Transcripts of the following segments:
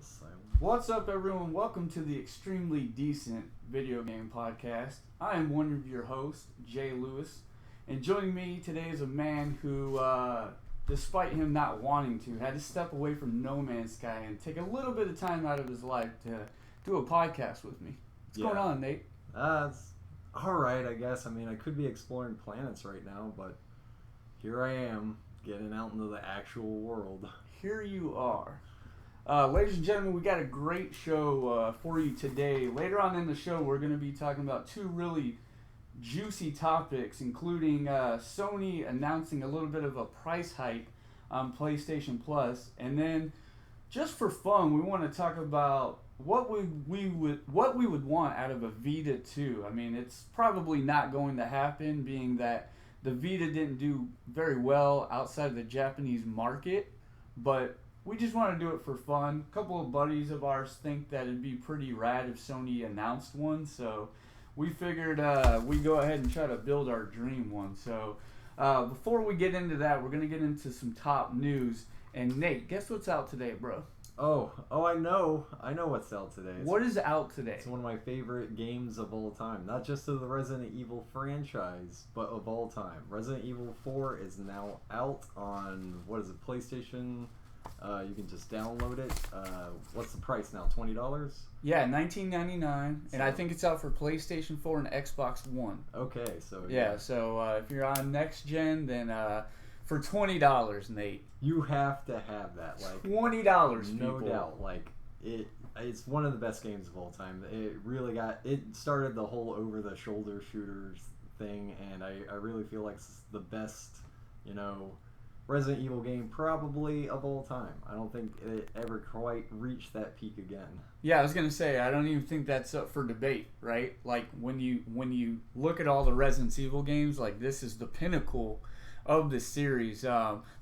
the silence. What's up, everyone? Welcome to the Extremely Decent Video Game Podcast. I am one of your hosts, Jay Lewis, and joining me today is a man who, despite him not wanting to, had to step away from No Man's Sky and take a little bit of time out of his life to do a podcast with me. What's going on, Nate? It's alright, I guess. I mean, I could be exploring planets right now, but here I am, getting out into the actual world. Here you are. Ladies and gentlemen, we got a great show for you today. Later on in the show, we're going to be talking about two really juicy topics, including Sony announcing a little bit of a price hike on PlayStation Plus, and then just for fun, we want to talk about what we would want out of a Vita 2. I mean, it's probably not going to happen, being that the Vita didn't do very well outside of the Japanese market, but we just want to do it for fun. A couple of buddies of ours think that it'd be pretty rad if Sony announced one, so we figured we'd go ahead and try to build our dream one. So before we get into that, we're going to get into some top news. And Nate, guess what's out today, bro? Oh, I know what's out today. What is out today? It's one of my favorite games of all time. Not just of the Resident Evil franchise, but of all time. Resident Evil 4 is now out on, PlayStation? You can just download it. What's the price now? $20? Yeah, $19.99, and I think it's out for PlayStation 4 and Xbox One. Okay, so yeah. So if you're on next gen, then for $20, Nate. You have to have that. Like $20, no people. doubt. Like it's one of the best games of all time. It started the whole over-the-shoulder shooters thing, and I really feel like it's the best, Resident Evil game probably of all time. I don't think it ever quite reached that peak again. Yeah, I was gonna say, I don't even think that's up for debate, right? Like when you look at all the Resident Evil games, like this is the pinnacle of the series.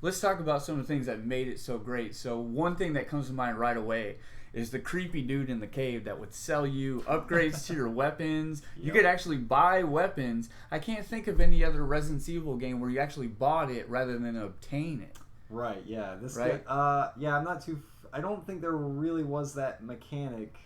Let's talk about some of the things that made it so great. So one thing that comes to mind right away is the creepy dude in the cave that would sell you upgrades to your weapons. Yep. You could actually buy weapons. I can't think of any other Resident Evil game where you actually bought it rather than obtain it. Right, yeah. Right? I'm not too... I don't think there really was that mechanic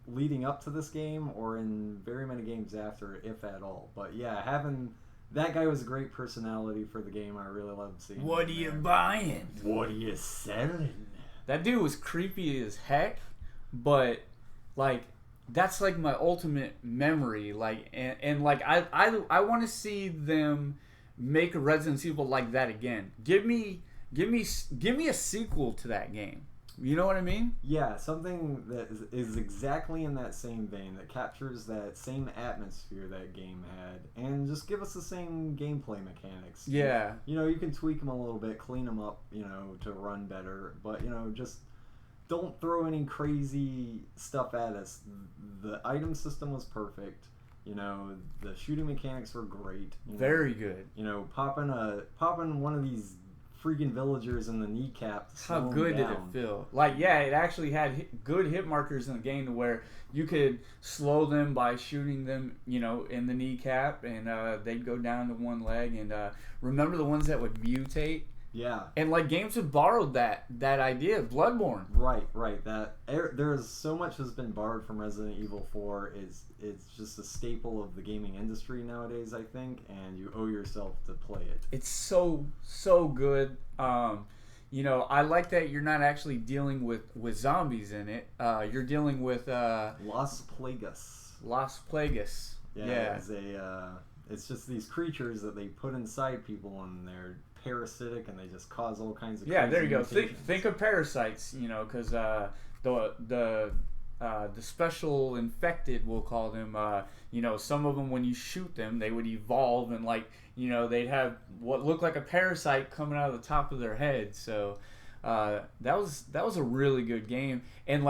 leading up to this game or in very many games after, if at all. But yeah, having... That guy was a great personality for the game. I really loved seeing him. What are you buying? What are you selling? That dude was creepy as heck, but like that's like my ultimate memory. Like and like I want to see them make a Resident Evil like that again. Give me a sequel to that game. You know what I mean? Yeah, something that is exactly in that same vein, that captures that same atmosphere that game had, and just give us the same gameplay mechanics. Yeah. You can tweak them a little bit, clean them up, to run better, but, just don't throw any crazy stuff at us. The item system was perfect. The shooting mechanics were great. Very good. Popping one of these freaking villagers in the kneecap. How good did it feel? Like, yeah, it actually had good hit markers in the game to where you could slow them by shooting them, in the kneecap, and they'd go down to one leg. And remember the ones that would mutate? Yeah. And like games have borrowed that idea. Bloodborne. Right. There's so much has been borrowed from Resident Evil 4. It's just a staple of the gaming industry nowadays, I think, and you owe yourself to play it. It's so good. I like that you're not actually dealing with zombies in it. You're dealing with Las Plagas. Yeah. It's just these creatures that they put inside people, and they're parasitic, and they just cause all kinds of there you go. mutations. Think of parasites, because the special infected, we'll call them, some of them when you shoot them they would evolve, and they'd have what looked like a parasite coming out of the top of their head. So that was a really good game, and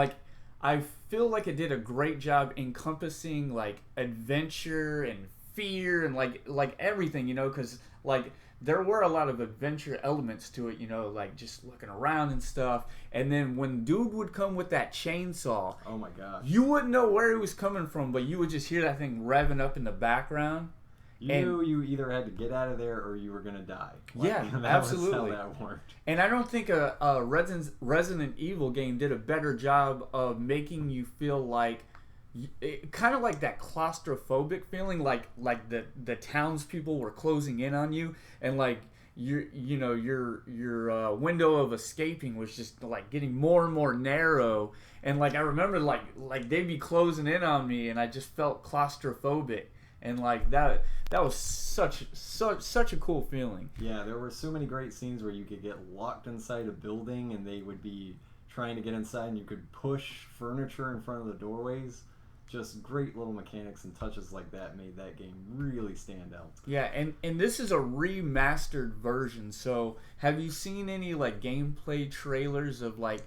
I feel like it did a great job encompassing adventure and fear and like everything, because there were a lot of adventure elements to it, just looking around and stuff. And then when dude would come with that chainsaw, oh my gosh, you wouldn't know where he was coming from, but you would just hear that thing revving up in the background. You knew you either had to get out of there or you were gonna die. Yeah, that absolutely. Was how that worked. And I don't think a Resident Evil game did a better job of making you feel like, kind of like that claustrophobic feeling, like the townspeople were closing in on you, and like your window of escaping was just like getting more and more narrow. And like I remember like they'd be closing in on me, and I just felt claustrophobic. And like that was such a cool feeling. Yeah, there were so many great scenes where you could get locked inside a building and they would be trying to get inside, and you could push furniture in front of the doorways. Just great little mechanics and touches like that made that game really stand out. Yeah, and this is a remastered version. So have you seen any like gameplay trailers of like,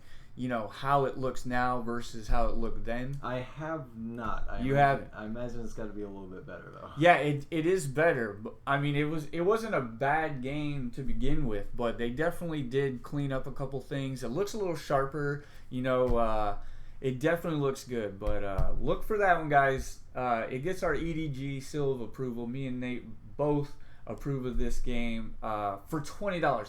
how it looks now versus how it looked then? I have not. I imagine it's got to be a little bit better though. Yeah, it is better. I mean, it wasn't a bad game to begin with, but they definitely did clean up a couple things. It looks a little sharper. It definitely looks good. But look for that one, guys. It gets our EDG seal of approval. Me and Nate both approve of this game for $20.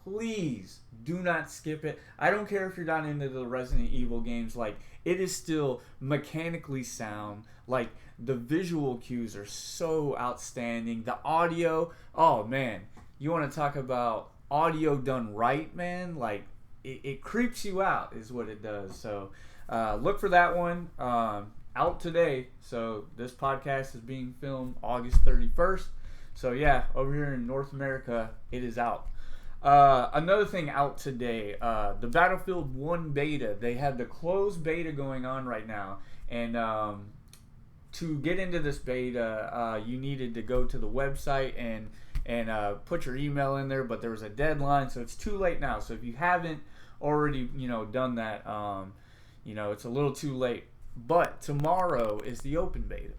Please do not skip it. I don't care if you're not into the Resident Evil games. Like, it is still mechanically sound. Like, the visual cues are so outstanding. The audio, oh man, you want to talk about audio done right, man? Like, it creeps you out is what it does. So look for that one. Out today. So this podcast is being filmed August 31st. So yeah, over here in North America, it is out. Another thing out today, the Battlefield 1 beta. They had the closed beta going on right now, and to get into this beta, you needed to go to the website and put your email in there, but there was a deadline, so it's too late now. So if you haven't already, done that, it's a little too late. But tomorrow is the open beta,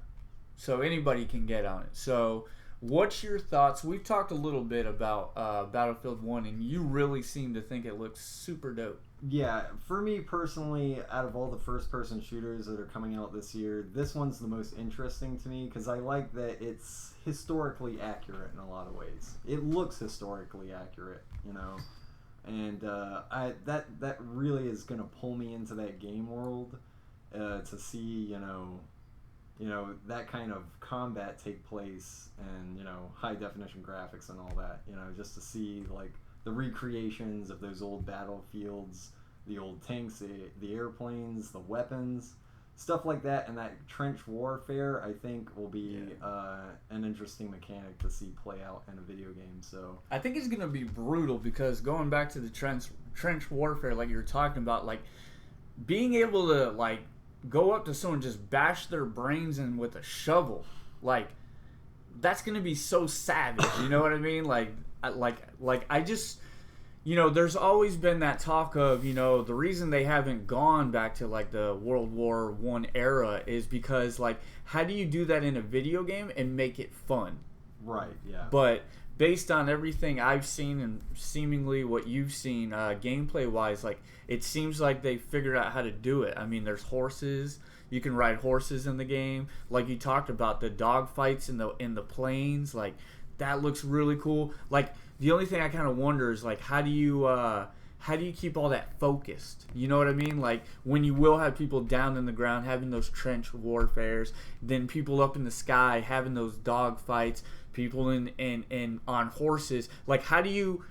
so anybody can get on it. So what's your thoughts? We've talked a little bit about Battlefield 1, and you really seem to think it looks super dope. Yeah, for me personally, out of all the first-person shooters that are coming out this year, this one's the most interesting to me because I like that it's historically accurate in a lot of ways. It looks historically accurate, and that really is going to pull me into that game world to see, that kind of combat take place and, high definition graphics and all that, just to see like the recreations of those old battlefields, the old tanks, the airplanes, the weapons, stuff like that. And that trench warfare, I think, will be an interesting mechanic to see play out in a video game. So I think it's going to be brutal because going back to the trench warfare, like you're talking about, like being able to like go up to someone, just bash their brains in with a shovel, like that's gonna be so savage. You know what I mean? Like I just, there's always been that talk of, the reason they haven't gone back to like the World War I era is because like, how do you do that in a video game and make it fun? Right. Yeah. But based on everything I've seen and seemingly what you've seen, gameplay wise, like it seems like they figured out how to do it. I mean, there's horses. You can ride horses in the game. Like you talked about the dog fights in the plains. Like that looks really cool. Like the only thing I kind of wonder is like how do you keep all that focused? You know what I mean? Like when you will have people down in the ground having those trench warfares, then people up in the sky having those dog fights, people in on horses. Like how do you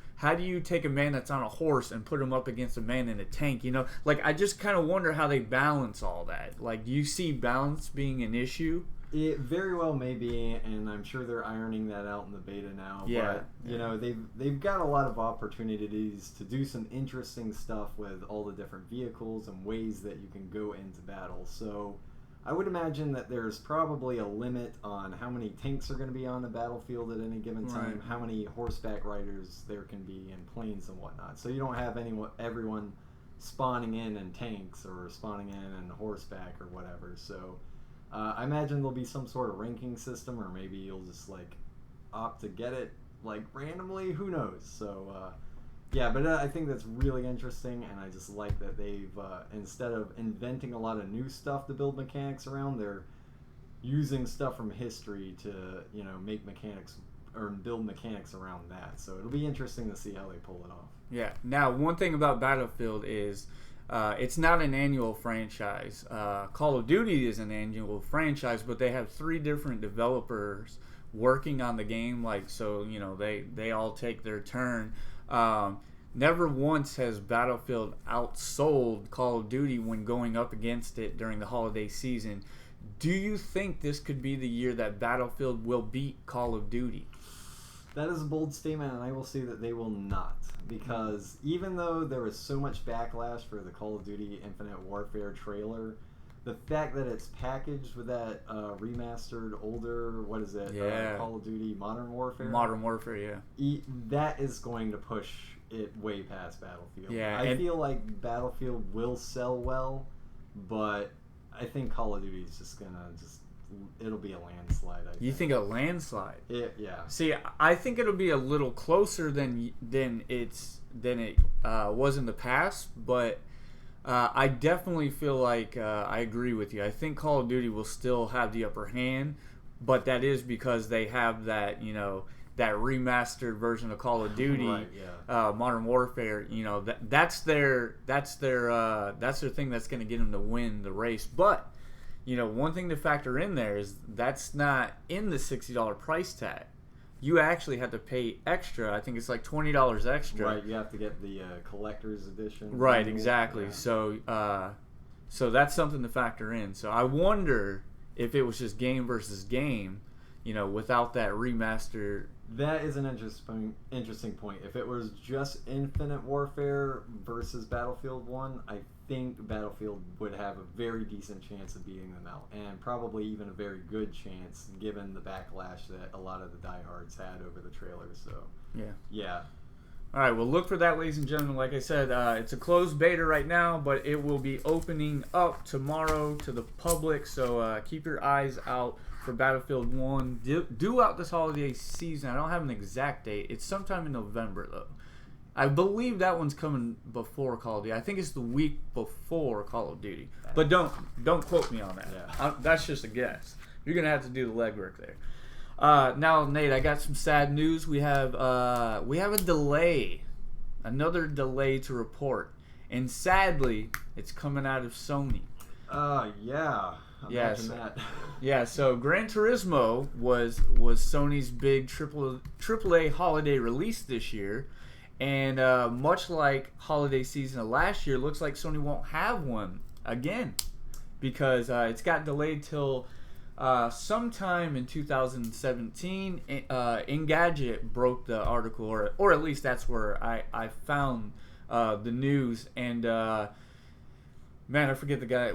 take a man that's on a horse and put him up against a man in a tank? Like I just kind of wonder how they balance all that. Like, do you see balance being an issue? It very well may be, and I'm sure they're ironing that out in the beta now. Yeah. But they've got a lot of opportunities to do some interesting stuff with all the different vehicles and ways that you can go into battle. So I would imagine that there's probably a limit on how many tanks are going to be on the battlefield at any given time, how many horseback riders there can be, and planes and whatnot. So you don't have everyone spawning in tanks or spawning in horseback or whatever. So I imagine there'll be some sort of ranking system, or maybe you'll just like opt to get it like randomly. Who knows? So yeah, but I think that's really interesting, and I just like that they've instead of inventing a lot of new stuff to build mechanics around, they're using stuff from history to, you know, make mechanics or build mechanics around that. So it'll be interesting to see how they pull it off. Yeah. Now, one thing about Battlefield is it's not an annual franchise. Call of Duty is an annual franchise, but they have 3 different developers working on the game. Like, so, you know, they all take their turn. Never once has Battlefield outsold Call of Duty when going up against it during the holiday season. Do you think this could be the year that Battlefield will beat Call of Duty? That is a bold statement, and I will say that they will not. Because even though there was so much backlash for the Call of Duty Infinite Warfare trailer, the fact that it's packaged with that remastered, older, what is it? Yeah. Call of Duty Modern Warfare? Modern Warfare, yeah. That is going to push it way past Battlefield. Yeah, I feel like Battlefield will sell well, but I think Call of Duty is just going to it'll be a landslide. You think a landslide? Yeah. See, I think it'll be a little closer than it was in the past, but I definitely feel like I agree with you. I think Call of Duty will still have the upper hand, but that is because they have that, you know, that remastered version of Call of Duty, right, yeah. Modern Warfare. You know, that's their thing that's going to get them to win the race, but. You know, one thing to factor in there is that's not in the $60 price tag. You actually have to pay extra. I think it's like $20 extra. Right, you have to get the collector's edition. Right, exactly. Yeah. So that's something to factor in. So I wonder if it was just game versus game, you know, without that remaster. That is an interesting point. If it was just Infinite Warfare versus Battlefield 1, I think Battlefield would have a very decent chance of beating them out, and probably even a very good chance given the backlash that a lot of the diehards had over the trailers. So yeah. All right, well, look for that, ladies and gentlemen. Like I said, it's a closed beta right now, but it will be opening up tomorrow to the public, so keep your eyes out for Battlefield 1. Due out this holiday season. I don't have an exact date. It's sometime in November, though. I believe that one's coming before Call of Duty. I think it's the week before Call of Duty. But don't quote me on that. Yeah. That's just a guess. You're going to have to do the legwork there. Now, Nate, I got some sad news. We have a delay. Another delay to report. And sadly, it's coming out of Sony. Yeah. Imagine that. Yeah, so Gran Turismo was Sony's big AAA holiday release this year. And much like holiday season of last year, looks like Sony won't have one again because it's got delayed till sometime in 2017. Engadget broke the article, or at least that's where I found the news. And man, I forget the guy.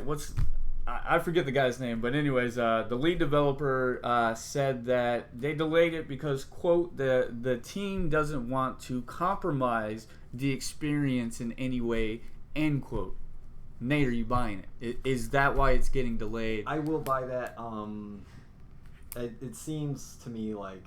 I forget the guy's name, but anyways, the lead developer said that they delayed it because, quote, the team doesn't want to compromise the experience in any way, end quote. Nate, are you buying it? Is that why it's getting delayed? I will buy that. It seems to me like,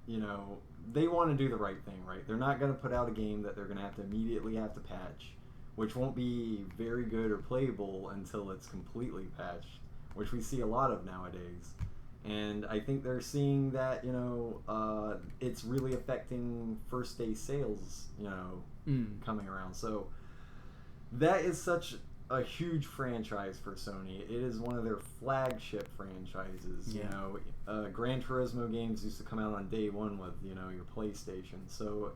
you know, they want to do the right thing, right? They're not going to put out a game that they're going to immediately have to patch, which won't be very good or playable until it's completely patched, which we see a lot of nowadays. And I think they're seeing that, you know, it's really affecting first day sales, you know, coming around. So that is such a huge franchise for Sony. It is one of their flagship franchises. Yeah. You know, Gran Turismo games used to come out on day one with, you know, your PlayStation. So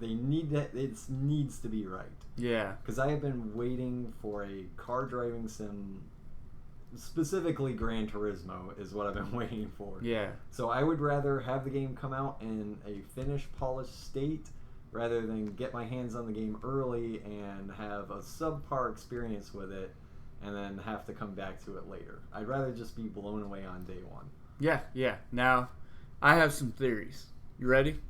they need that. It needs to be right. Yeah. Because I have been waiting for a car driving sim, specifically Gran Turismo, is what I've been waiting for. Yeah. So I would rather have the game come out in a finished, polished state rather than get my hands on the game early and have a subpar experience with it and then have to come back to it later. I'd rather just be blown away on day one. Yeah. Now, I have some theories. You ready?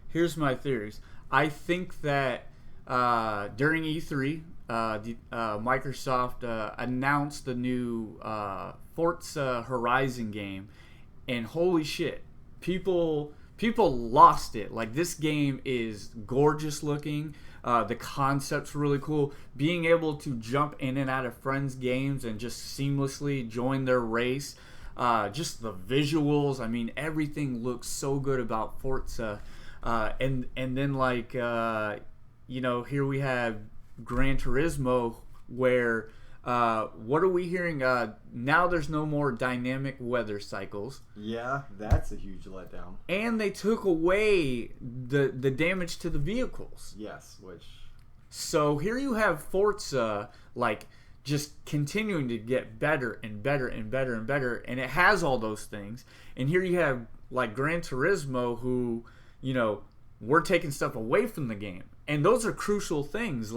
Here's my theories. I think that during E3, Microsoft announced the new Forza Horizon game, and holy shit, people lost it. Like, this game is gorgeous looking. The concept's really cool. Being able to jump in and out of friends' games and just seamlessly join their race. Just the visuals. I mean, everything looks so good about Forza. And then here we have Gran Turismo, where what are we hearing? Now there's no more dynamic weather cycles. Yeah, that's a huge letdown. And they took away the damage to the vehicles. Yes, which... So here you have Forza, just continuing to get better and better and better and better, and it has all those things. And here you have, Gran Turismo, who, we're taking stuff away from the game. And those are crucial things,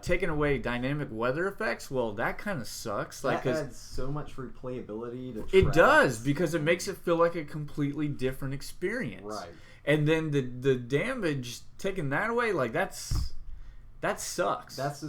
taking away dynamic weather effects. Well, that kind of sucks. That adds so much replayability to tracks. It does, because it makes it feel like a completely different experience. Right. And then the damage, taking that away, that sucks. That's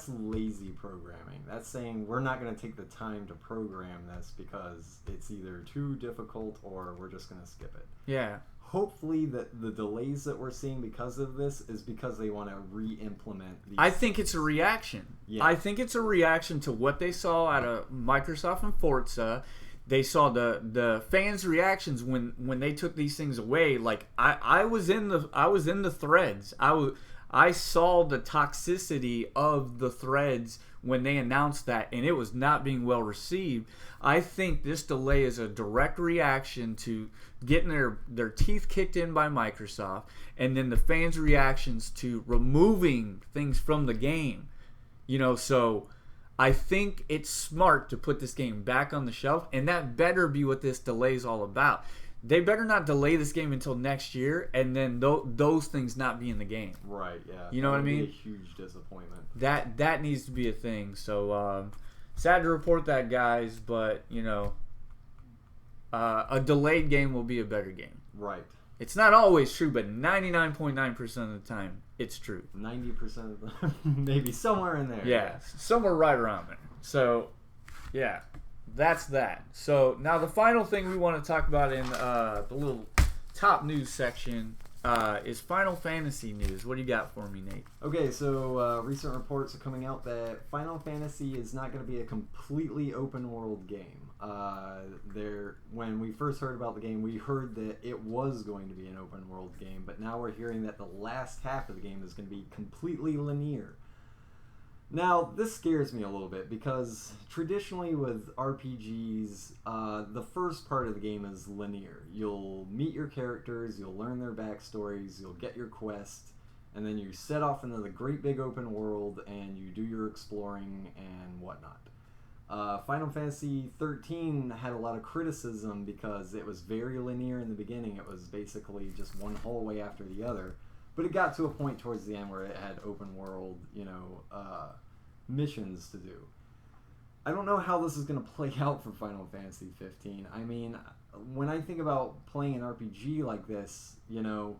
lazy programming. That's saying we're not going to take the time to program this because it's either too difficult or we're just going to skip it. Yeah. Hopefully the delays that we're seeing because of this is because they want to re-implement these. I think it's a reaction. Yeah. I think it's a reaction to what they saw out of Microsoft and Forza. They saw the fans' reactions when they took these things away. I was in the threads. I saw the toxicity of the threads when they announced that, and it was not being well received. I think this delay is a direct reaction to getting their teeth kicked in by Microsoft, and then the fans' reactions to removing things from the game. So I think it's smart to put this game back on the shelf, and that better be what this delay is all about. They better not delay this game until next year, and then those things not be in the game. Right, yeah. You know what I mean? Be a huge disappointment. That needs to be a thing. So, sad to report that, guys, but, a delayed game will be a better game. Right. It's not always true, but 99.9% of the time, it's true. 90% of the time, maybe somewhere in there. Yeah, somewhere right around there. So, yeah. That's that. So now the final thing we want to talk about in the little top news section is Final Fantasy news. What do you got for me, Nate? Okay, so recent reports are coming out that Final Fantasy is not going to be a completely open world game. When we first heard about the game, we heard that it was going to be an open world game, but now we're hearing that the last half of the game is going to be completely linear. Now, this scares me a little bit because traditionally with RPGs, the first part of the game is linear. You'll meet your characters, you'll learn their backstories, you'll get your quest, and then you set off into the great big open world and you do your exploring and whatnot. Final Fantasy 13 had a lot of criticism because it was very linear in the beginning. It was basically just one hallway after the other. But it got to a point towards the end where it had open world, missions to do. I don't know how this is going to play out for Final Fantasy 15. I mean, when I think about playing an RPG like this, you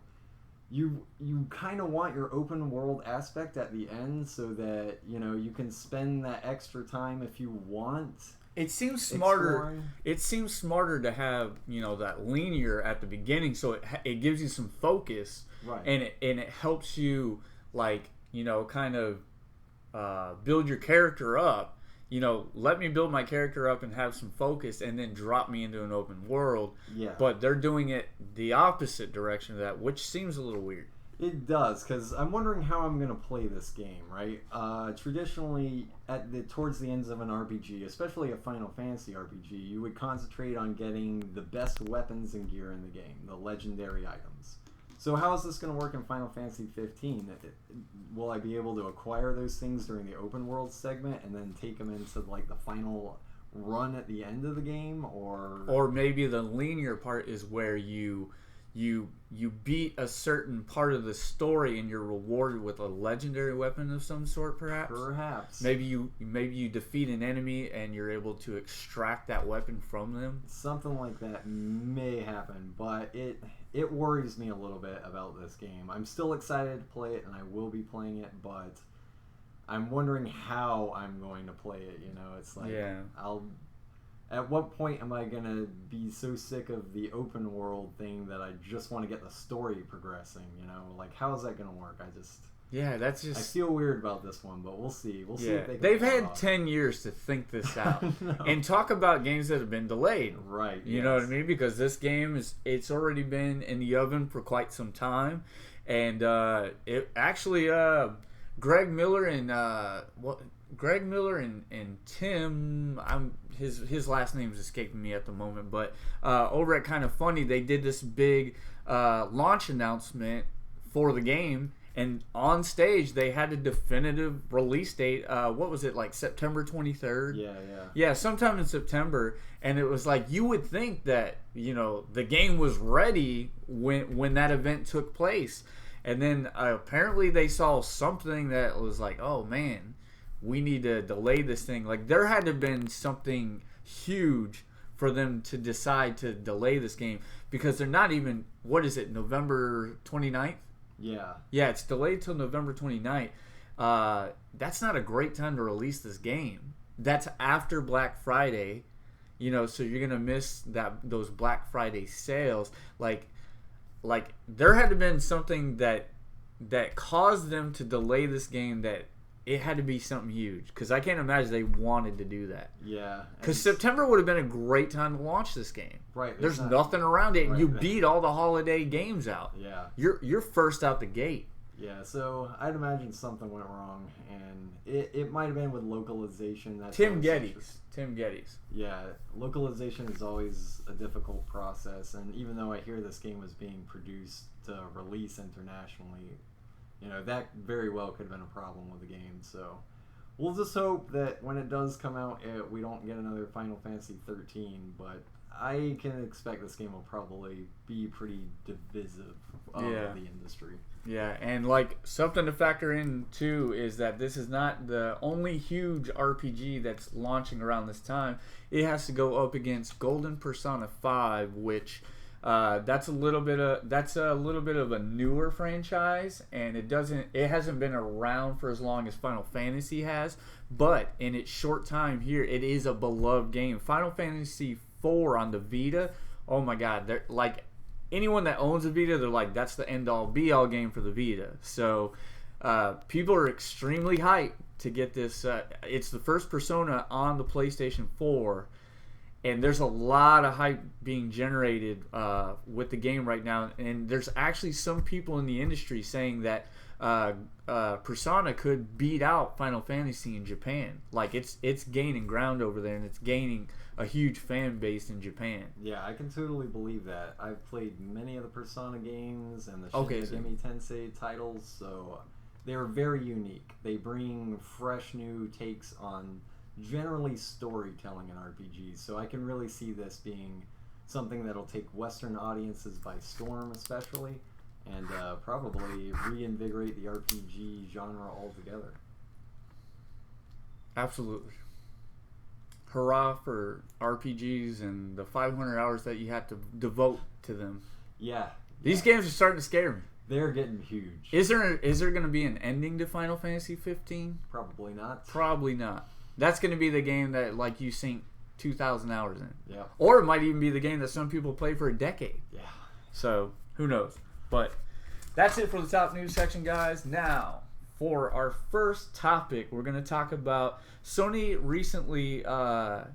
kind of want your open world aspect at the end so that, you can spend that extra time if you want. It seems smarter. Exploring. It seems smarter to have that linear at the beginning, so it gives you some focus, Right. And it helps you kind of build your character up. Let me build my character up and have some focus, and then drop me into an open world. Yeah. But they're doing it the opposite direction of that, which seems a little weird. It does, because I'm wondering how I'm going to play this game, right? Traditionally, towards the ends of an RPG, especially a Final Fantasy RPG, you would concentrate on getting the best weapons and gear in the game, the legendary items. So how is this going to work in Final Fantasy 15? Will I be able to acquire those things during the open world segment and then take them into the final run at the end of the game, or maybe the linear part is where you beat a certain part of the story and you're rewarded with a legendary weapon of some sort, perhaps. Maybe you defeat an enemy and you're able to extract that weapon from them. Something like that may happen, but it worries me a little bit about this game. I'm still excited to play it, and I will be playing it, but I'm wondering how I'm going to play it. It's like, yeah. at what point am I gonna be so sick of the open world thing that I just want to get the story progressing? You know, like how is that gonna work? That's just. I feel weird about this one, but we'll see. We'll see if they can they've pull it had off. 10 years to think this out No. and talk about games that have been delayed. Right. You know what I mean? Because this game it's already been in the oven for quite some time, and it actually Greg Miller and Tim, his last name's escaping me at the moment, but over at Kind of Funny, they did this big launch announcement for the game, and on stage they had a definitive release date. What was it, like September 23rd? Yeah, sometime in September. And it was like, you would think that, you know, the game was ready when that event took place. And then apparently they saw something that was like, oh man, we need to delay this thing. Like, there had to have been something huge for them to decide to delay this game, because they're not even, what is it, November 29th? Yeah, it's delayed till November 29th. That's not a great time to release this game. That's after Black Friday, you know, so you're gonna miss those Black Friday sales. Like there had to have been something that caused them to delay this game, that it had to be something huge, because I can't imagine they wanted to do that. Yeah. Because September would have been a great time to launch this game. Right. There's nothing around it, and right, you beat all the holiday games out. Yeah. You're first out the gate. Yeah, so I'd imagine something went wrong, and it might have been with localization. That's Tim Geddes. Yeah, localization is always a difficult process, and even though I hear this game was being produced to release internationally, you know, that very well could have been a problem with the game. So we'll just hope that when it does come out, we don't get another Final Fantasy 13, but I can expect this game will probably be pretty divisive of the industry. Yeah, and like something to factor in too is that this is not the only huge RPG that's launching around this time. It has to go up against Golden Persona 5, which that's a little bit of a newer franchise, and it hasn't been around for as long as Final Fantasy has, but in its short time here, it is a beloved game. Final Fantasy 4 on the Vita, oh my god, they're like, anyone that owns a Vita, they're like, that's the end-all be-all game for the Vita. So people are extremely hyped to get this. It's the first Persona on the PlayStation 4, and there's a lot of hype being generated with the game right now. And there's actually some people in the industry saying that Persona could beat out Final Fantasy in Japan. Like, it's gaining ground over there, and it's gaining a huge fan base in Japan. Yeah, I can totally believe that. I've played many of the Persona games and the Shin Megami Tensei titles, so they're very unique. They bring fresh new takes on generally storytelling in RPGs, so I can really see this being something that'll take Western audiences by storm, especially, and probably reinvigorate the RPG genre altogether. Absolutely. Hurrah for RPGs and the 500 hours that you have to devote to them. Yeah. These games are starting to scare me. They're getting huge. Is there going to be an ending to Final Fantasy 15? Probably not. Probably not. That's going to be the game that, like, you sink 2,000 hours in. Yeah. Or it might even be the game that some people play for a decade. Yeah. So, who knows? But that's it for the top news section, guys. Now, for our first topic, we're going to talk about Sony recently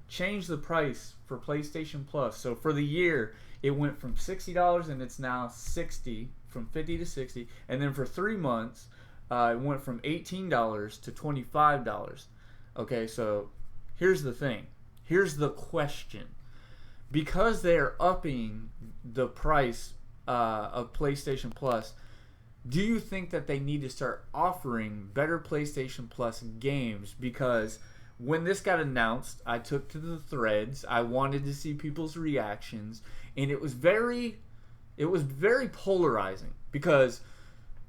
changed the price for PlayStation Plus. So for the year, it went from $60 and it's now $60, from $50 to $60. And then for 3 months, it went from $18 to $25. Okay, so here's the thing. Here's the question. Because they're upping the price of PlayStation Plus, do you think that they need to start offering better PlayStation Plus games? Because when this got announced, I took to the threads. I wanted to see people's reactions, and it was very polarizing, because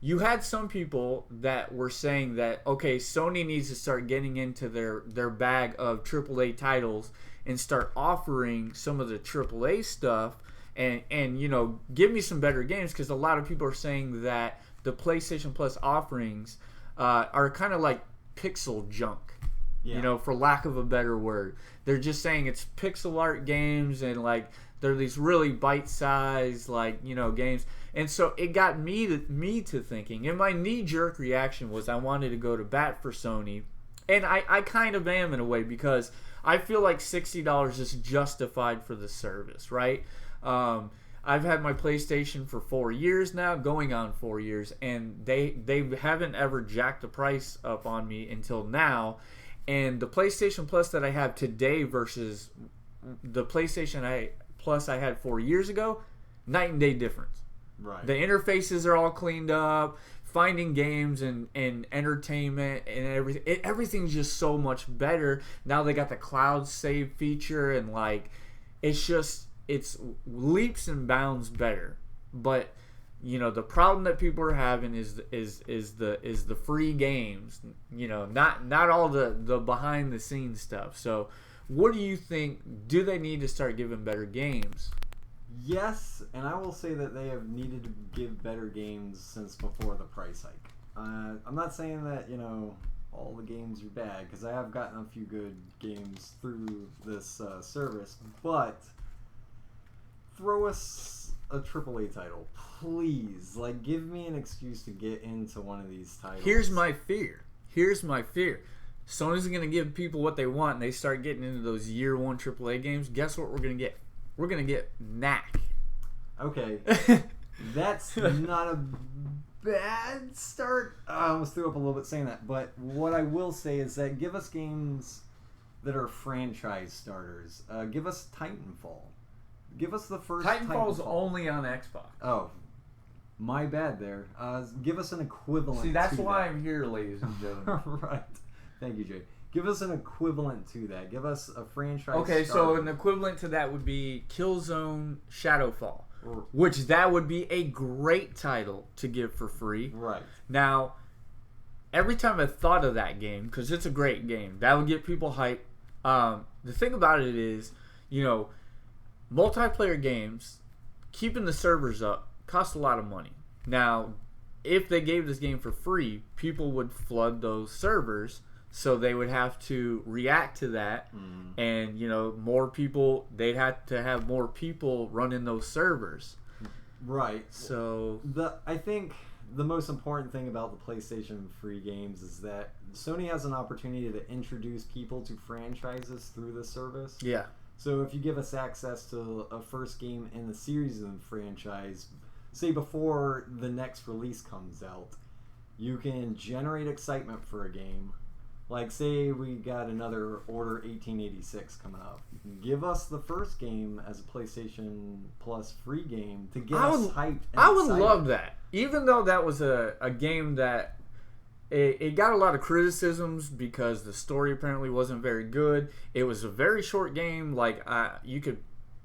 you had some people that were saying that, okay, Sony needs to start getting into their bag of AAA titles and start offering some of the AAA stuff, and you know, give me some better games, because a lot of people are saying that the PlayStation Plus offerings are kind of like pixel junk. You know, for lack of a better word. They're just saying it's pixel art games and like they're these really bite-sized like, you know, games. And so it got me to thinking, and my knee-jerk reaction was I wanted to go to bat for Sony. And I kind of am in a way because I feel like $60 is justified for the service, right? I've had my PlayStation for 4 years now, going on 4 years, and they haven't ever jacked the price up on me until now. And the PlayStation Plus that I have today versus the PlayStation Plus I had 4 years ago, night and day difference. Right. The interfaces are all cleaned up. Finding games and entertainment and everything's just so much better. Now they got the cloud save feature and like it's leaps and bounds better. But you know the problem that people are having is the free games. You know, not all the behind the scenes stuff. So what do you think? Do they need to start giving better games? Yes, and I will say that they have needed to give better games since before the price hike. I'm not saying that, you know, all the games are bad, because I have gotten a few good games through this service, but throw us a AAA title, please. Like, give me an excuse to get into one of these titles. Here's my fear. Sony's going to give people what they want, and they start getting into those year one AAA games. Guess what we're going to get? We're going to get Knack. Okay. That's not a bad start. I almost threw up a little bit saying that. But what I will say is that give us games that are franchise starters. Give us Titanfall. Give us the first Titanfall's only on Xbox. Oh. My bad there. Give us an equivalent. See, that's why I'm here, ladies and gentlemen. Right. Thank you, Jay. Give us an equivalent to that. Give us a franchise. Okay, so an equivalent to that would be Killzone Shadowfall, which that would be a great title to give for free. Right. Now, every time I thought of that game, because it's a great game, that would get people hyped. The thing about it is, you know, multiplayer games, keeping the servers up, costs a lot of money. Now, if they gave this game for free, people would flood those servers. So they would have to react to that, and you know, more people. They'd have to have more people running those servers. Right. So I think the most important thing about the PlayStation free games is that Sony has an opportunity to introduce people to franchises through the service. Yeah. So if you give us access to a first game in the series of the franchise, say before the next release comes out, you can generate excitement for a game. Like, say we got another Order 1886 coming up. Give us the first game as a PlayStation Plus free game to get us hyped and I would excited. love that. Even though that was a game that it got a lot of criticisms because the story apparently wasn't very good. It was a very short game. Like, you could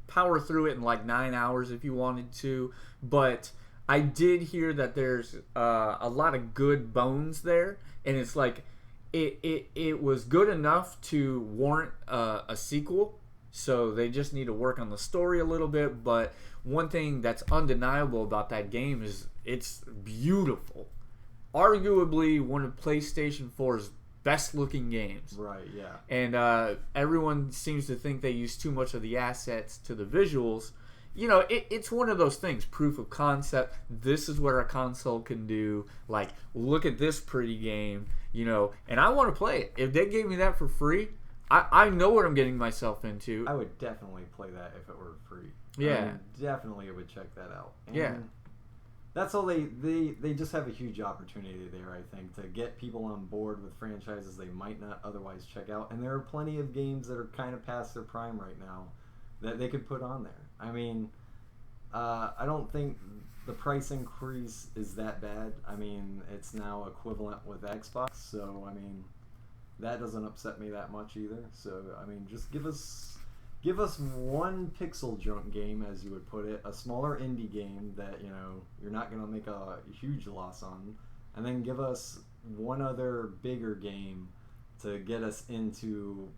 power through it in like 9 hours if you wanted to. But I did hear that there's a lot of good bones there. And it's like... It was good enough to warrant a sequel, so they just need to work on the story a little bit. But one thing that's undeniable about that game is it's beautiful. Arguably one of PlayStation 4's best looking games. Right, yeah. And everyone seems to think they use too much of the assets to the visuals. You know, it's one of those things, proof of concept. This is what our console can do. Like, look at this pretty game, you know, and I want to play it. If they gave me that for free, I know what I'm getting myself into. I would definitely play that if it were free. Yeah. Definitely would check that out. And yeah. That's all they just have a huge opportunity there, I think, to get people on board with franchises they might not otherwise check out. And there are plenty of games that are kind of past their prime right now that they could put on there. I mean, I don't think the price increase is that bad. I mean, it's now equivalent with Xbox, so I mean, that doesn't upset me that much either. So I mean, just give us one pixel junk game, as you would put it, a smaller indie game that, you know, you're not going to make a huge loss on, and then give us one other bigger game to get us into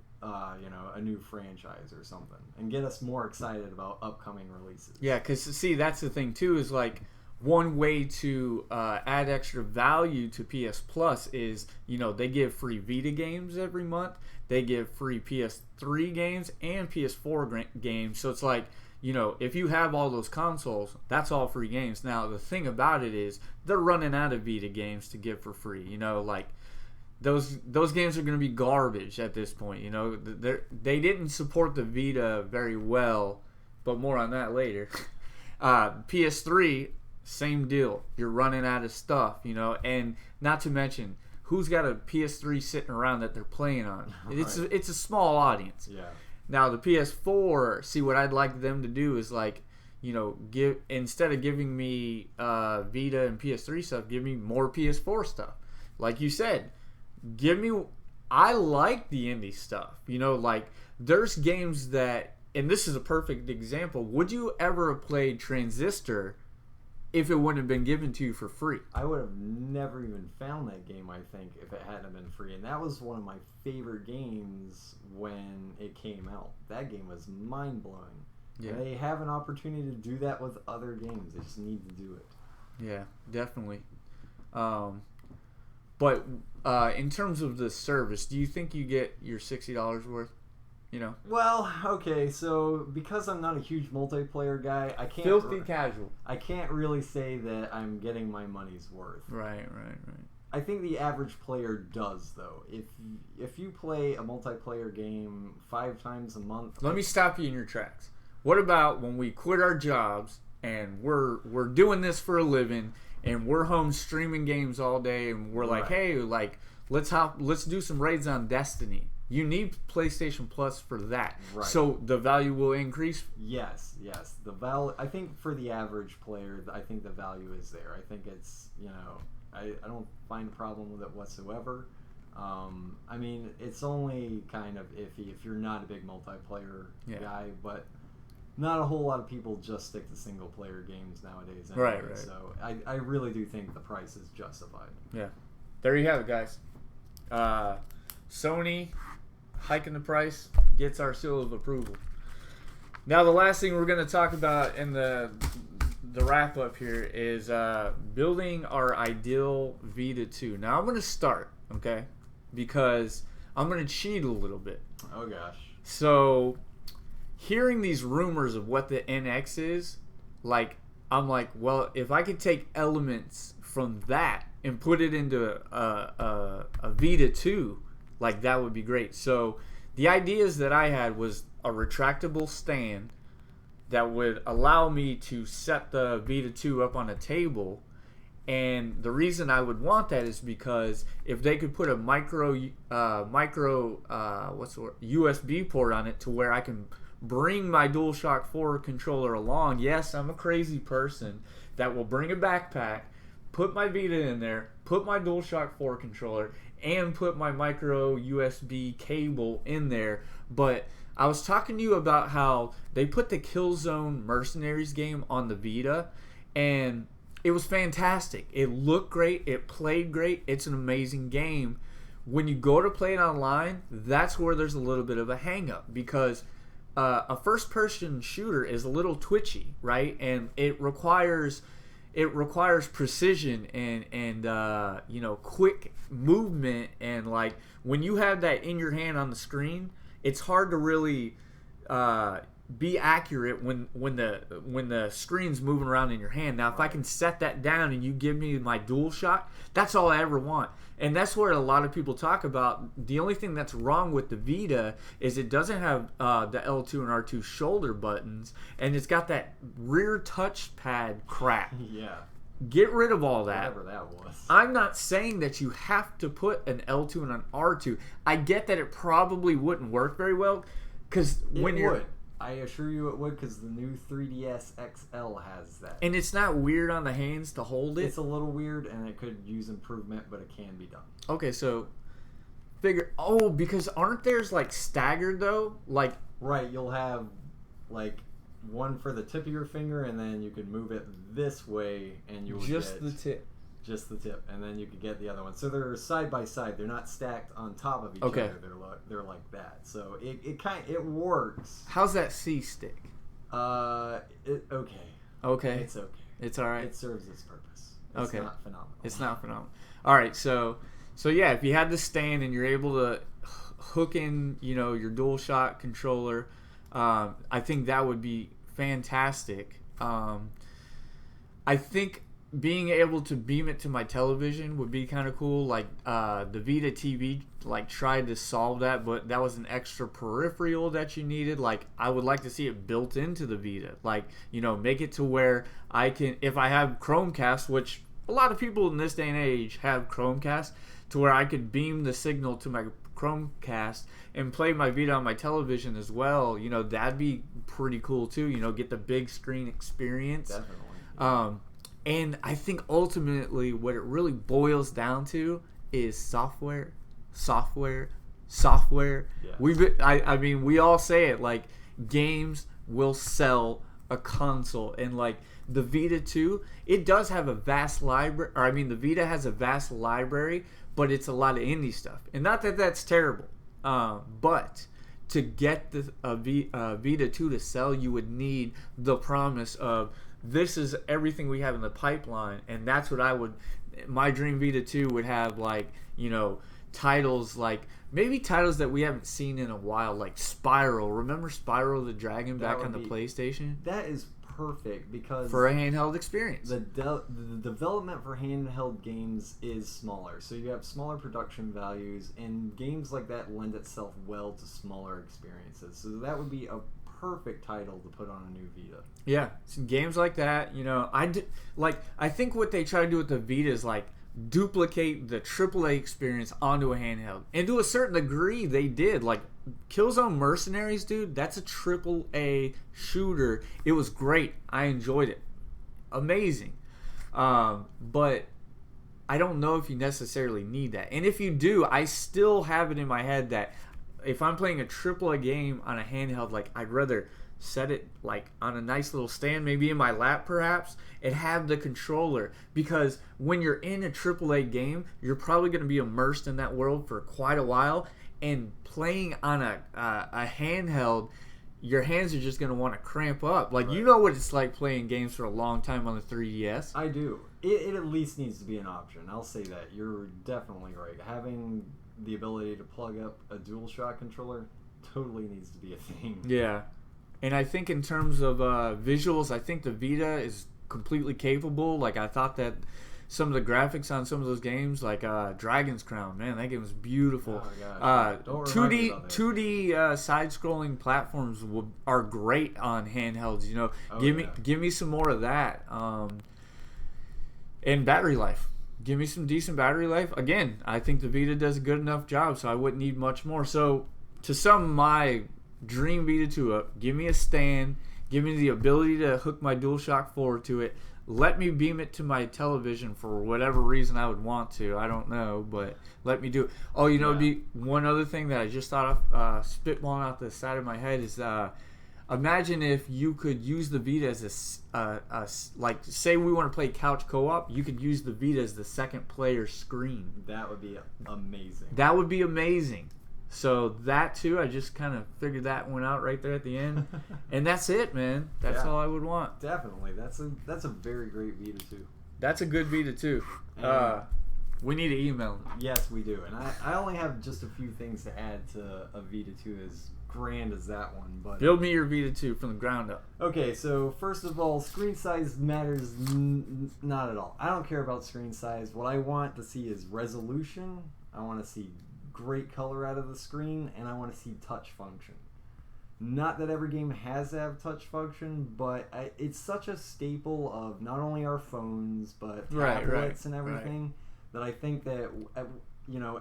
you know, a new franchise or something, and get us more excited about upcoming releases. Yeah, because see, that's the thing too, is like one way to add extra value to PS Plus is, they give free Vita games every month. They give free PS3 games and PS4 games. So it's like, if you have all those consoles, that's all free games. Now, the thing about it is they're running out of Vita games to give for free. Like those games are going to be garbage at this point. They didn't support the Vita very well, but more on that later. PS3, same deal. You're running out of stuff, and not to mention, who's got a PS3 sitting around that they're playing on? It's a small audience. Yeah. Now the PS4, see what I'd like them to do is give, instead of giving me Vita and PS3 stuff, give me more PS4 stuff. Like you said, I like the indie stuff. There's games that, and this is a perfect example. Would you ever have played Transistor if it wouldn't have been given to you for free? I would have never even found that game, I think, if it hadn't been free. And that was one of my favorite games when it came out. That game was mind-blowing. Yeah. They have an opportunity to do that with other games. They just need to do it. Yeah, definitely. But in terms of the service, do you think you get your $60 worth? Well, okay, so because I'm not a huge multiplayer guy, I can't... Filthy casual. I can't really say that I'm getting my money's worth. Right. I think the average player does, though. If you play a multiplayer game 5 times a month... Let me stop you in your tracks. What about when we quit our jobs and we're doing this for a living and we're home streaming games all day and we're like, hey, let's do some raids on Destiny. You need PlayStation Plus for that. Right. So the value will increase? Yes. The value, I think for the average player, I think the value is there. I think it's, I don't find a problem with it whatsoever. I mean, it's only kind of iffy if you're not a big multiplayer guy, but not a whole lot of people just stick to single player games nowadays anyway. Right. So I really do think the price is justified. Yeah. There you have it, guys. Sony hiking the price gets our seal of approval. Now the last thing we're going to talk about in the wrap up here is building our ideal Vita 2. Now I'm going to start, okay, because I'm going to cheat a little bit. Oh gosh. So hearing these rumors of what the NX is, I'm like, well, if I could take elements from that and put it into a Vita 2, that would be great. So the ideas that I had was a retractable stand that would allow me to set the Vita 2 up on a table. And the reason I would want that is because if they could put a micro USB port on it to where I can bring my DualShock 4 controller along. Yes, I'm a crazy person that will bring a backpack, put my Vita in there, put my DualShock 4 controller, and put my micro USB cable in there. But I was talking to you about how they put the Killzone Mercenaries game on the Vita, and it was fantastic. It looked great. It played great. It's an amazing game. When you go to play it online, that's where there's a little bit of a hang-up, because a first-person shooter is a little twitchy, right? And it requires precision and quick movement, and when you have that in your hand on the screen, it's hard to really be accurate when the screen's moving around in your hand. Now, if I can set that down and you give me my DualShock, that's all I ever want. And that's where a lot of people talk about the only thing that's wrong with the Vita is it doesn't have the L2 and R2 shoulder buttons, and it's got that rear touchpad crap. Yeah. Get rid of all that. Whatever that was. I'm not saying that you have to put an L2 and an R2. I get that it probably wouldn't work very well, because when you're... would. I assure you it would, because the new 3DS XL has that. And it's not weird on the hands to hold it? It's a little weird, and it could use improvement, but it can be done. Okay, so because aren't theirs staggered though? Right, you'll have one for the tip of your finger, and then you could move it this way, and you would just the tip. Just the tip, and then you could get the other one. So they're side by side. They're not stacked on top of each other. They're like that. So it works. How's that C stick? Okay. Okay. It's okay. It's all right. It serves its purpose. It's Okay. not phenomenal. It's not phenomenal. All right, so yeah, if you had the stand and you're able to hook in, your DualShock controller, I think that would be fantastic. I think being able to beam it to my television would be kind of cool. Like the Vita TV, tried to solve that, but that was an extra peripheral that you needed. Like I would like to see it built into the Vita. Like make it to where I can, if I have Chromecast, which a lot of people in this day and age have Chromecast, to where I could beam the signal to my Chromecast and play my Vita on my television as well. That'd be pretty cool too. Get the big screen experience. Definitely. And I think ultimately what it really boils down to is software. Yeah. I mean, we all say it, like, games will sell a console. And, like, the Vita 2, it does have a vast library. Or, I mean, the Vita has a vast library, but it's a lot of indie stuff. And not that that's terrible. But to get the Vita 2 to sell, you would need the promise of, this is everything we have in the pipeline, and that's what my dream Vita 2 would have, titles maybe titles that we haven't seen in a while, like Spiral. Remember Spiral the Dragon back on the PlayStation? That is perfect because for a handheld experience. The development for handheld games is smaller, so you have smaller production values, and games like that lend itself well to smaller experiences. So that would be a perfect title to put on a new Vita. Yeah, some games like that. I think what they try to do with the Vita is duplicate the AAA experience onto a handheld, and to a certain degree, they did. Like Killzone Mercenaries, dude, that's a AAA shooter. It was great. I enjoyed it. Amazing. But I don't know if you necessarily need that. And if you do, I still have it in my head that if I'm playing a AAA game on a handheld, I'd rather set it on a nice little stand, maybe in my lap perhaps, and have the controller. Because when you're in a AAA game, you're probably going to be immersed in that world for quite a while. And playing on a handheld, your hands are just going to want to cramp up. Right. You know what it's like playing games for a long time on the 3DS. I do. It at least needs to be an option. I'll say that. You're definitely right. Having the ability to plug up a DualShock controller totally needs to be a thing. Yeah. And I think in terms of visuals, I think the Vita is completely capable. I thought that some of the graphics on some of those games, Dragon's Crown, man, that game was beautiful. Oh, gosh. Don't remind me about that. 2D side-scrolling platforms are great on handhelds. Give me some more of that. And battery life. Give me some decent battery life. Again, I think the Vita does a good enough job, so I wouldn't need much more. So, to sum my dream Vita 2 up, give me a stand, give me the ability to hook my DualShock 4 to it, let me beam it to my television for whatever reason I would want to. I don't know, but let me do it. Oh, it'd be one other thing that I just thought of, spitballing out the side of my head is, imagine if you could use the Vita as say we want to play couch co-op, you could use the Vita as the second player screen. That would be amazing. That would be amazing. So that too, I just kind of figured that one out right there at the end, and that's it, man. That's all I would want. Definitely, that's a very great Vita too. That's a good Vita too. We need to email them. Yes, we do, and I only have just a few things to add to a Vita 2 as grand as that one. But build me your Vita 2 from the ground up. Okay, so first of all, screen size matters not at all. I don't care about screen size. What I want to see is resolution. I want to see great color out of the screen, and I want to see touch function. Not that every game has to have touch function, but it's such a staple of not only our phones but tablets and everything that I think that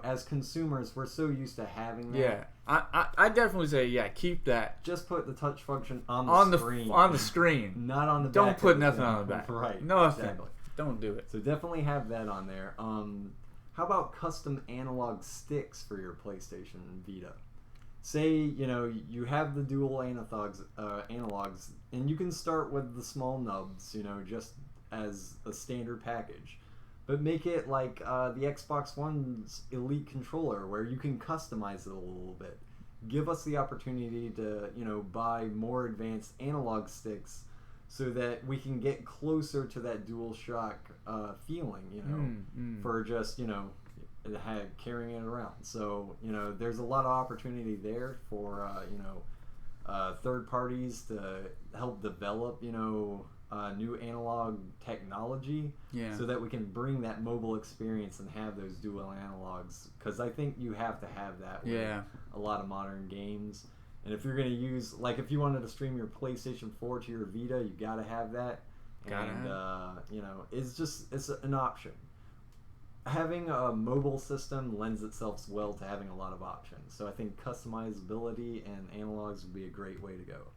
as consumers we're so used to having that. Yeah, I definitely say keep that. Just put the touch function on the screen. On the screen, not on the back. Don't put nothing on the back. Right. No offense. Don't do it. So definitely have that on there. How about custom analog sticks for your PlayStation Vita? Say, you have the dual analogs, and you can start with the small nubs, just as a standard package. But make it like the Xbox One's Elite controller, where you can customize it a little bit. Give us the opportunity to, buy more advanced analog sticks so that we can get closer to that DualShock feeling, you know, for just, you know, carrying it around. So, you know, there's a lot of opportunity there for, you know, third parties to help develop, you know, new analog technology, so that we can bring that mobile experience and have those dual analogs, because I think you have to have that with a lot of modern games. And if you're going to use, like, if you wanted to stream your PlayStation 4 to your Vita, you got to have that. And you know, it's an option. Having a mobile system lends itself well to having a lot of options, so I think customizability and analogs would be a great way to go.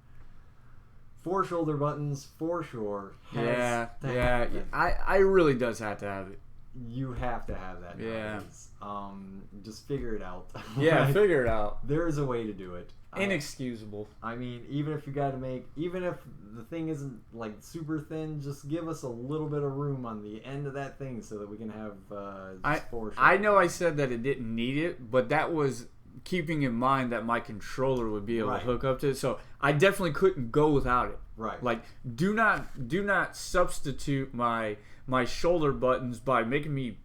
4 shoulder buttons, for sure. I really does have to have it. You have to have that nowadays. Just figure it out. Yeah, figure it out. There's a way to do it. Inexcusable. I mean, even if the thing isn't like super thin, just give us a little bit of room on the end of that thing so that we can have just 4 shoulders. I know I said that it didn't need it, but that was keeping in mind that my controller would be able to hook up to it, so I definitely couldn't go without it. Right. Like, do not substitute my shoulder buttons by making me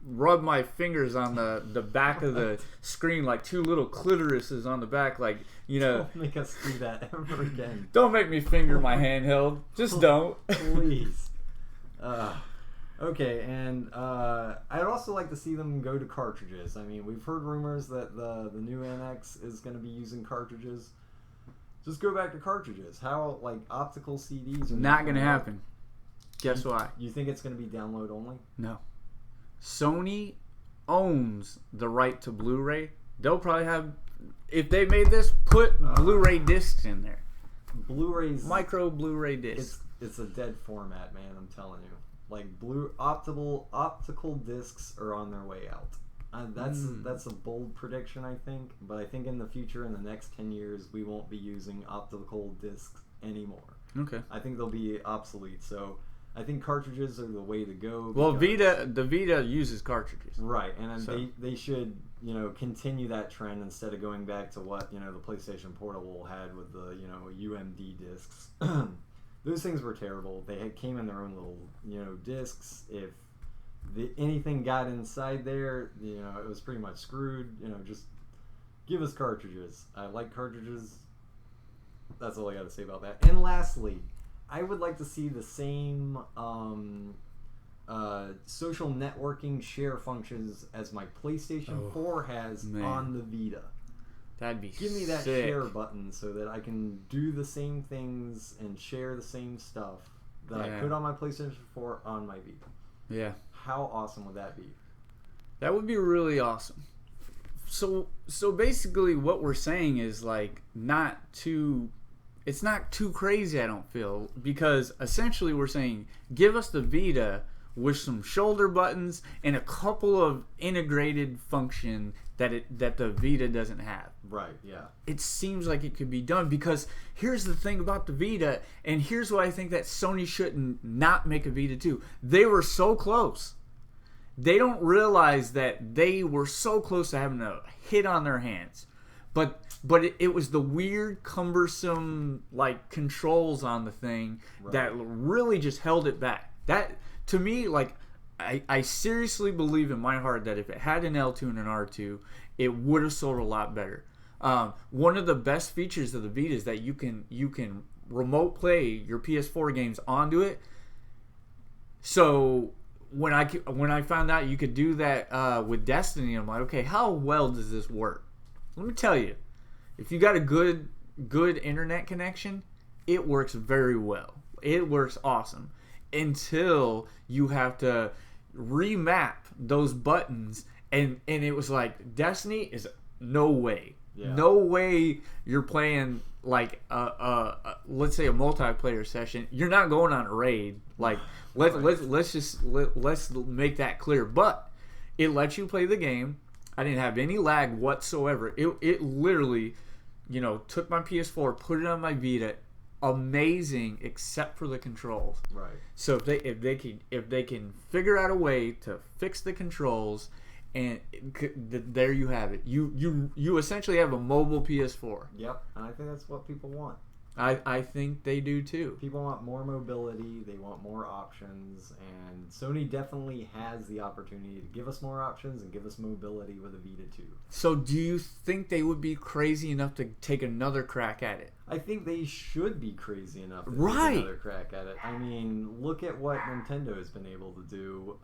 rub my fingers on the back of the screen like 2 little clitorises on the back, like, you know. Don't make us do that ever again. Don't make me finger my handheld. Just don't. Please. Okay, and I'd also like to see them go to cartridges. I mean, we've heard rumors that the new NX is going to be using cartridges. Just go back to cartridges. How, like, optical CDs are not going to happen. Guess why? You think it's going to be download only? No. Sony owns the right to Blu-ray. They'll probably have, if they made this, put Blu-ray discs in there. Blu-rays, micro Blu-ray discs. It's a dead format, man. I'm telling you. Like, optical discs are on their way out. That's a bold prediction, I think. But I think in the future, in the next 10 years, we won't be using optical discs anymore. Okay. I think they'll be obsolete. So I think cartridges are the way to go. Well, the Vita uses cartridges. Right, and they should, you know, continue that trend instead of going back to what, you know, the PlayStation Portable had with the, you know, UMD discs. Those things were terrible. They came in their own little, you know, discs. If anything got inside there, you know, it was pretty much screwed. You know, just give us cartridges. I like cartridges. That's all I got to say about that. And lastly, I would like to see the same social networking share functions as my PlayStation 4 has on the Vita. That'd be Give me that sick. share button so that I can do the same things and share the same stuff that I could on my PlayStation 4 on my Vita. Yeah. How awesome would that be? That would be really awesome. So basically what we're saying is, like, it's not too crazy, I don't feel, because essentially we're saying give us the Vita with some shoulder buttons and a couple of integrated function that the Vita doesn't have. Right, yeah. It seems like it could be done, because here's the thing about the Vita, and here's why I think that Sony shouldn't not make a Vita 2. They were so close. They don't realize that they were so close to having a hit on their hands. But it was the weird, cumbersome, like, controls on the thing that really just held it back. That, to me, like, I seriously believe in my heart that if it had an L2 and an R2, it would have sold a lot better. One of the best features of the Vita is that you can remote play your PS4 games onto it. So when I found out you could do that with Destiny, I'm like, okay, how well does this work? Let me tell you, if you got a good internet connection, it works very well. It works awesome until you have to remap those buttons, and it was like, Destiny is no way. Yeah. No way you're playing like let's say a multiplayer session. You're not going on a raid. Like let's make that clear. But it lets you play the game. I didn't have any lag whatsoever. It literally, you know, took my PS4, put it on my Vita. Amazing, except for the controls. Right. So if they can figure out a way to fix the controls, and there you have it. You essentially have a mobile PS4. Yep, and I think that's what people want. I think they do too. People want more mobility, they want more options, and Sony definitely has the opportunity to give us more options and give us mobility with a Vita 2. So do you think they would be crazy enough to take another crack at it? I think they should be crazy enough to Right. take another crack at it. I mean, look at what Nintendo has been able to do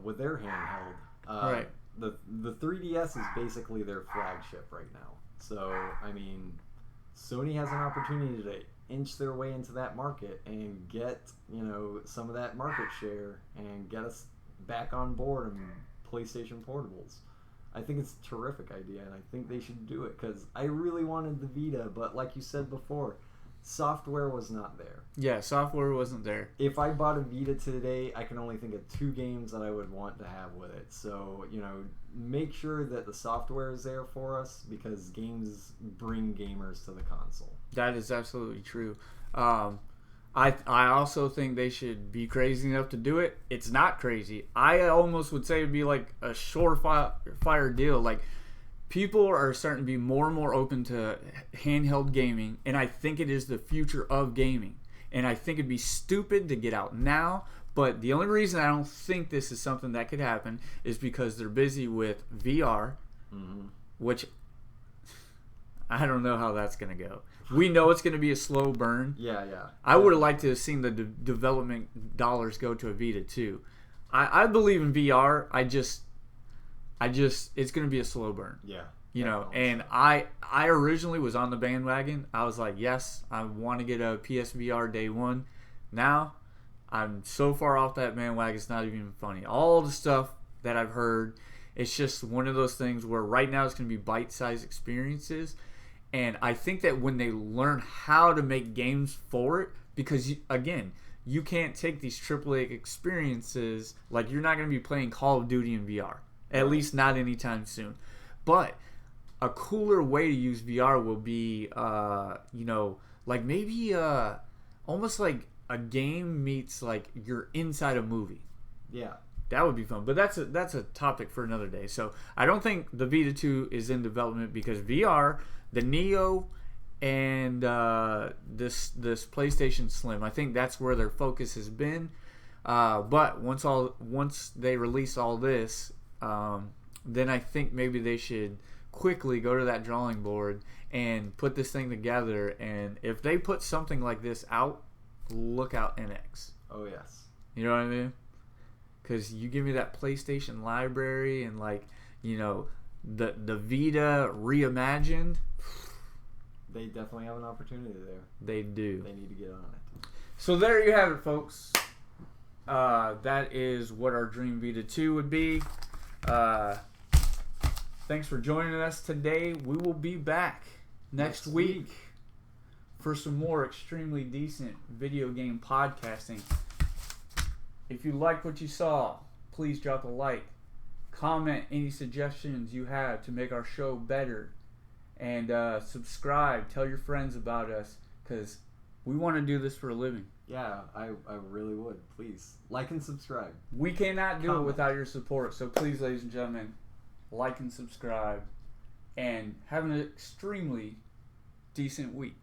with their handheld. Right. The 3DS is basically their flagship right now. So, I mean, Sony has an opportunity to inch their way into that market and get, some of that market share and get us back on board on PlayStation Portables. I think it's a terrific idea, and I think they should do it because I really wanted the Vita, but like you said before, software was not there. Yeah, software wasn't there. If I bought a Vita today, I can only think of 2 games that I would want to have with it. So, make sure that the software is there for us because games bring gamers to the console. That is absolutely true. I also think they should be crazy enough to do it. It's not crazy. I almost would say it'd be like a surefire deal. Like, people are starting to be more and more open to handheld gaming, and I think it is the future of gaming. And I think it'd be stupid to get out now, but the only reason I don't think this is something that could happen is because they're busy with VR, which I don't know how that's going to go. We know it's going to be a slow burn. Yeah. I would have liked to have seen the development dollars go to a Vita too. I believe in VR. I just it's going to be a slow burn. Yeah. And I originally was on the bandwagon. I was like, yes, I want to get a PSVR day one. Now, I'm so far off that bandwagon, it's not even funny. All the stuff that I've heard, it's just one of those things where right now it's going to be bite-sized experiences. And I think that when they learn how to make games for it, because, you can't take these AAA experiences, like you're not going to be playing Call of Duty in VR. At least not anytime soon. But a cooler way to use VR will be, like maybe almost like a game meets like you're inside a movie. Yeah. That would be fun. But that's a topic for another day. So I don't think the Vita 2 is in development because VR, the Neo, and this PlayStation Slim, I think that's where their focus has been. But once they release all this, then I think maybe they should quickly go to that drawing board and put this thing together. And if they put something like this out, look out NX. Oh, yes. You know what I mean? Because you give me that PlayStation library and the Vita reimagined. They definitely have an opportunity there. They do. They need to get on it. So there you have it, folks. That is what our Dream Vita 2 would be. Thanks for joining us today. We will be back next week for some more extremely decent video game podcasting. If you liked what you saw, please drop a like. Comment any suggestions you have to make our show better. And subscribe. Tell your friends about us because we want to do this for a living. Yeah, I really would. Please like and subscribe. We cannot do it without your support. So please, ladies and gentlemen, like and subscribe. And have an extremely decent week.